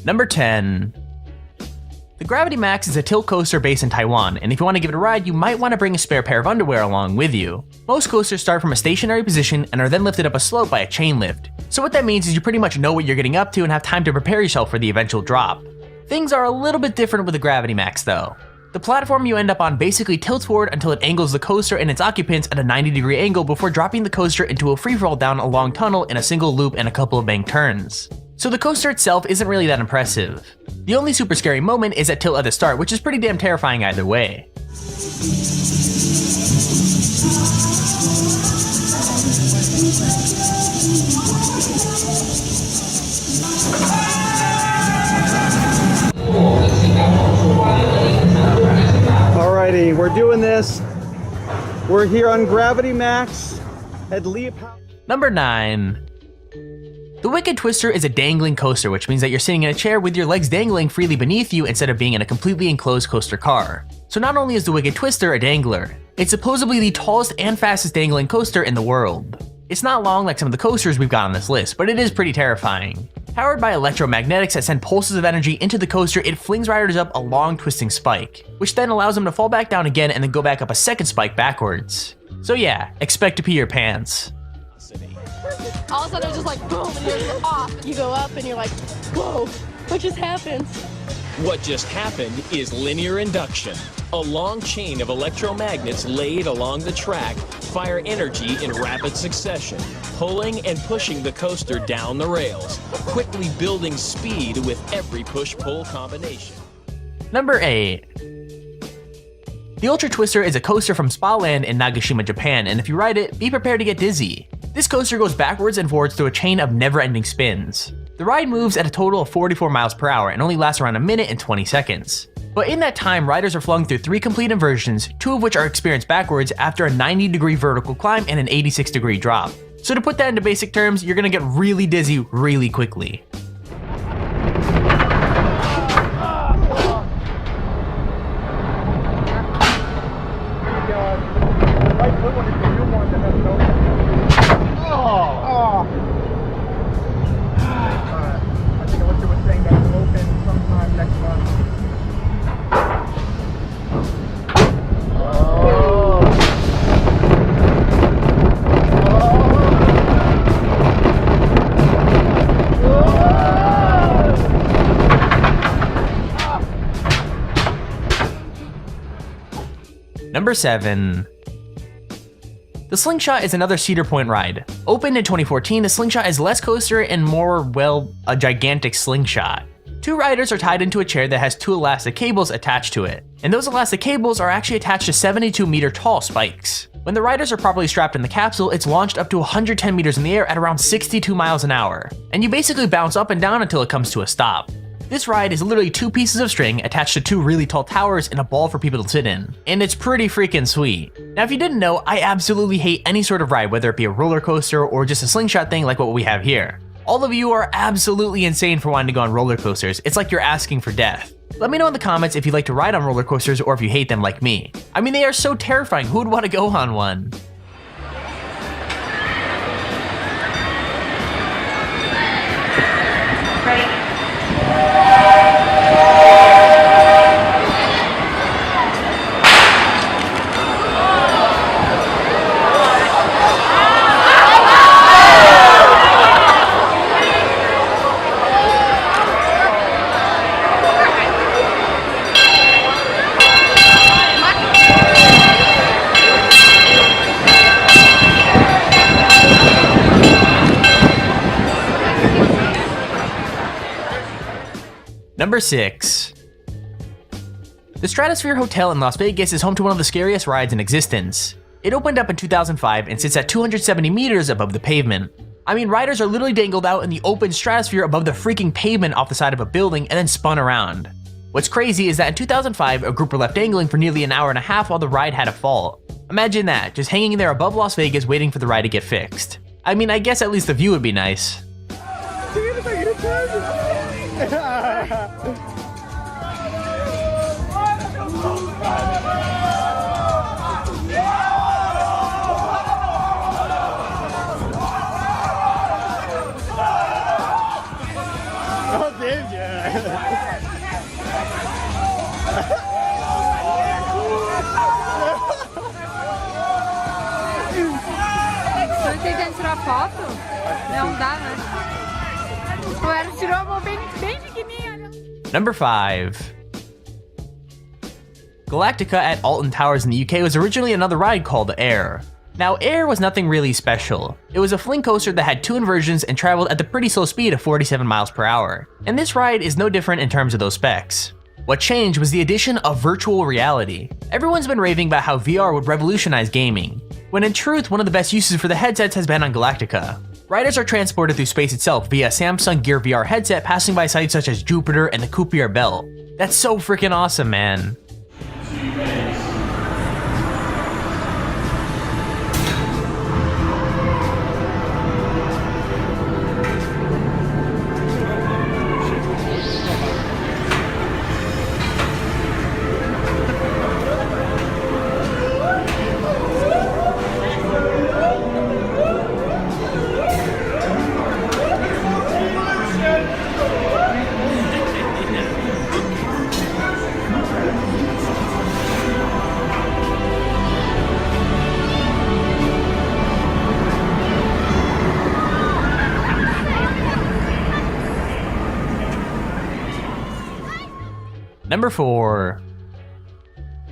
Number 10. The Gravity Max is a tilt coaster based in Taiwan, and if you want to give it a ride, you might want to bring a spare pair of underwear along with you. Most coasters start from a stationary position and are then lifted up a slope by a chain lift. So what that means is you pretty much know what you're getting up to and have time to prepare yourself for the eventual drop. Things are a little bit different with the Gravity Max though. The platform you end up on basically tilts forward until it angles the coaster and its occupants at a 90-degree angle before dropping the coaster into a free-fall down a long tunnel in a single loop and a couple of bank turns. So the coaster itself isn't really that impressive. The only super scary moment is at tilt at the start, which is pretty damn terrifying either way. Alrighty, we're doing this. We're here on Gravity Max at Leap. Number 9. The Wicked Twister is a dangling coaster, which means that you're sitting in a chair with your legs dangling freely beneath you instead of being in a completely enclosed coaster car. So not only is the Wicked Twister a dangler, it's supposedly the tallest and fastest dangling coaster in the world. It's not long like some of the coasters we've got on this list, but it is pretty terrifying. Powered by electromagnetics that send pulses of energy into the coaster, it flings riders up a long twisting spike, which then allows them to fall back down again and then go back up a second spike backwards. So yeah, expect to pee your pants. All of a sudden it was just like boom and you're off. You go up and you're like, whoa, what just happened? What just happened is linear induction. A long chain of electromagnets laid along the track fire energy in rapid succession, pulling and pushing the coaster down the rails, quickly building speed with every push-pull combination. Number 8. The Ultra Twister is a coaster from Spa Land in Nagashima, Japan, and if you ride it, be prepared to get dizzy. This coaster goes backwards and forwards through a chain of never-ending spins. The ride moves at a total of 44 miles per hour and only lasts around a minute and 20 seconds. But in that time, riders are flung through 3 complete inversions, 2 of which are experienced backwards after a 90-degree vertical climb and an 86-degree drop. So to put that into basic terms, you're gonna get really dizzy really quickly. Number 7. The Slingshot is another Cedar Point ride. Opened in 2014, the Slingshot is less coaster and more, well, a gigantic slingshot. 2 riders are tied into a chair that has 2 elastic cables attached to it, and those elastic cables are actually attached to 72-meter tall spikes. When the riders are properly strapped in the capsule, it's launched up to 110 meters in the air at around 62 miles an hour, and you basically bounce up and down until it comes to a stop. This ride is literally 2 pieces of string attached to 2 really tall towers and a ball for people to sit in, and it's pretty freaking sweet. Now if you didn't know, I absolutely hate any sort of ride, whether it be a roller coaster or just a slingshot thing like what we have here. All of you are absolutely insane for wanting to go on roller coasters. It's like you're asking for death. Let me know in the comments if you like to ride on roller coasters or if you hate them like me. I mean, they are so terrifying, who would want to go on one? Number 6. The Stratosphere Hotel in Las Vegas is home to one of the scariest rides in existence. It opened up in 2005 and sits at 270 meters above the pavement. I mean, riders are literally dangled out in the open stratosphere above the freaking pavement off the side of a building and then spun around. What's crazy is that in 2005, a group were left dangling for nearly an hour and a half while the ride had a fault. Imagine that, just hanging there above Las Vegas waiting for the ride to get fixed. I mean, I guess at least the view would be nice. Oh, did ya? Tô tentando tirar foto? Não dá, né? O Eros tirou a mão bem pequenininha. Number 5. Galactica at Alton Towers in the UK was originally another ride called Air. Now, Air was nothing really special. It was a fling coaster that had 2 inversions and traveled at the pretty slow speed of 47 miles per hour. And this ride is no different in terms of those specs. What changed was the addition of virtual reality. Everyone's been raving about how VR would revolutionize gaming, when in truth, one of the best uses for the headsets has been on Galactica. Riders are transported through space itself via a Samsung Gear VR headset passing by sites such as Jupiter and the Kuiper Belt. That's so freaking awesome, man. Number 4.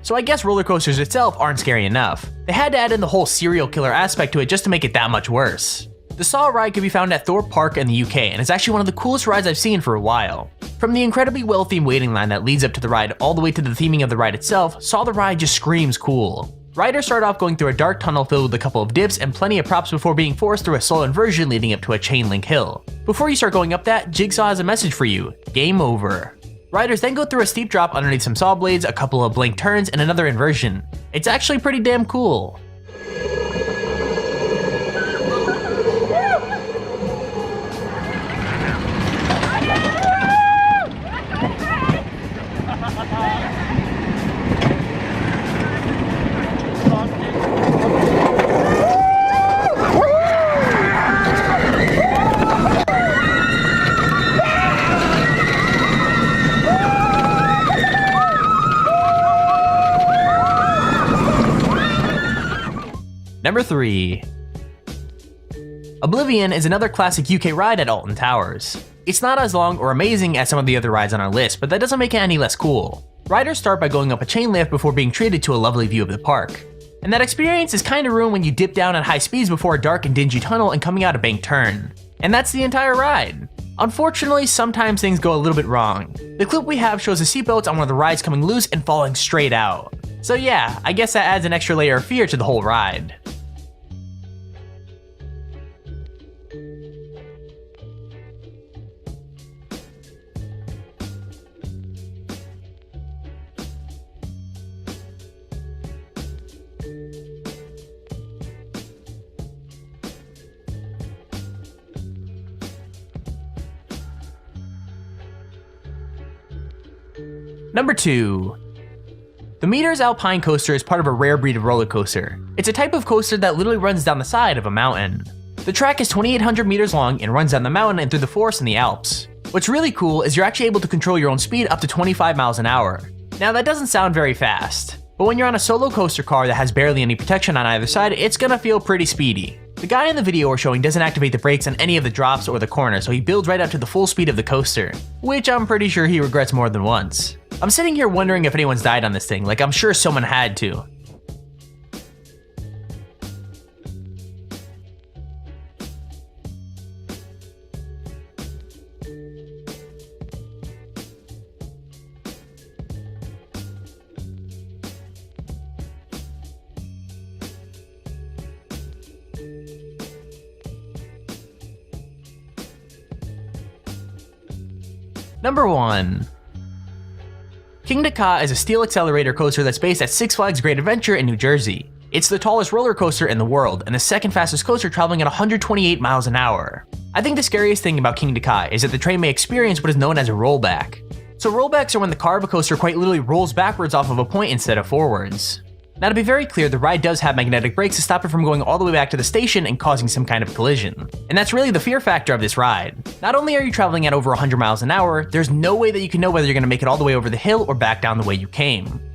So I guess roller coasters itself aren't scary enough. They had to add in the whole serial killer aspect to it just to make it that much worse. The Saw ride can be found at Thorpe Park in the UK and is actually one of the coolest rides I've seen for a while. From the incredibly well-themed waiting line that leads up to the ride all the way to the theming of the ride itself, Saw the ride just screams cool. Riders start off going through a dark tunnel filled with a couple of dips and plenty of props before being forced through a slow inversion leading up to a chain link hill. Before you start going up that, Jigsaw has a message for you: game over. Riders then go through a steep drop underneath some saw blades, a couple of blank turns, and another inversion. It's actually pretty damn cool. Number 3. Oblivion is another classic UK ride at Alton Towers. It's not as long or amazing as some of the other rides on our list, but that doesn't make it any less cool. Riders start by going up a chain lift before being treated to a lovely view of the park. And that experience is kinda ruined when you dip down at high speeds before a dark and dingy tunnel and coming out a banked turn. And that's the entire ride. Unfortunately, sometimes things go a little bit wrong. The clip we have shows the seatbelts on one of the rides coming loose and falling straight out. So yeah, I guess that adds an extra layer of fear to the whole ride. Number 2. The Meters Alpine Coaster is part of a rare breed of roller coaster. It's a type of coaster that literally runs down the side of a mountain. The track is 2,800 meters long and runs down the mountain and through the forest in the Alps. What's really cool is you're actually able to control your own speed up to 25 miles an hour. Now that doesn't sound very fast, but when you're on a solo coaster car that has barely any protection on either side, it's gonna feel pretty speedy. The guy in the video we're showing doesn't activate the brakes on any of the drops or the corners, so he builds right up to the full speed of the coaster, which I'm pretty sure he regrets more than once. I'm sitting here wondering if anyone's died on this thing, like I'm sure someone had to. Number 1. King Ka is a steel accelerator coaster that's based at Six Flags Great Adventure in New Jersey. It's the tallest roller coaster in the world and the second fastest coaster traveling at 128 miles an hour. I think the scariest thing about King Ka is that the train may experience what is known as a rollback. So rollbacks are when the car of a coaster quite literally rolls backwards off of a point instead of forwards. Now to be very clear, the ride does have magnetic brakes to stop it from going all the way back to the station and causing some kind of collision. And that's really the fear factor of this ride. Not only are you traveling at over 100 miles an hour, there's no way that you can know whether you're going to make it all the way over the hill or back down the way you came.